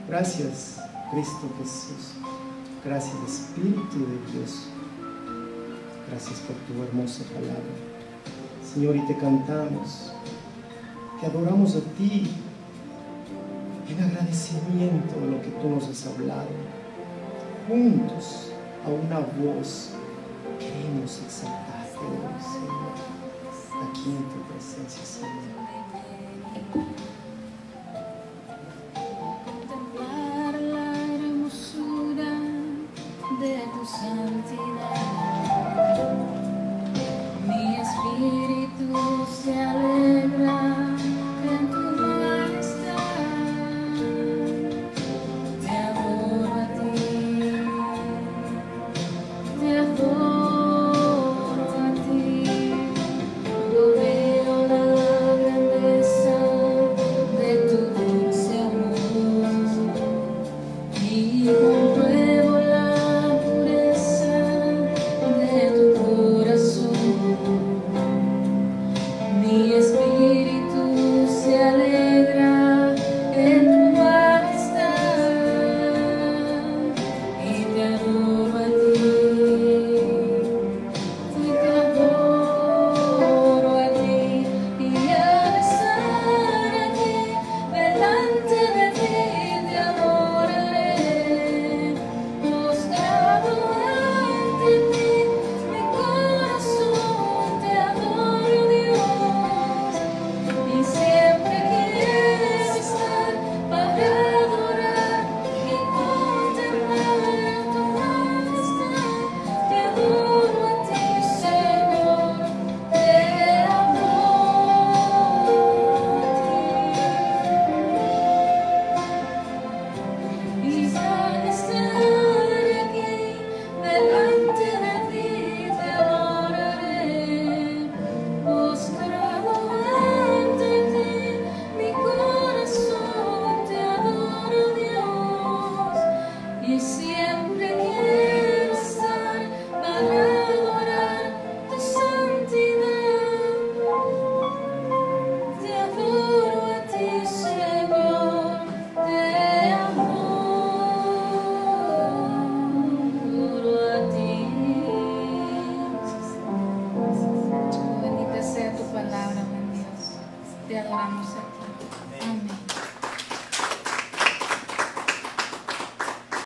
Gracias, Cristo Jesús. Gracias, Espíritu de Dios. Gracias por tu hermosa palabra, Señor, y te cantamos, te adoramos a ti en agradecimiento a lo que tú nos has hablado. Juntos, a una voz, queremos exaltarte hoy, Señor, aquí en tu presencia, Señor. Contemplar la hermosura de tu santo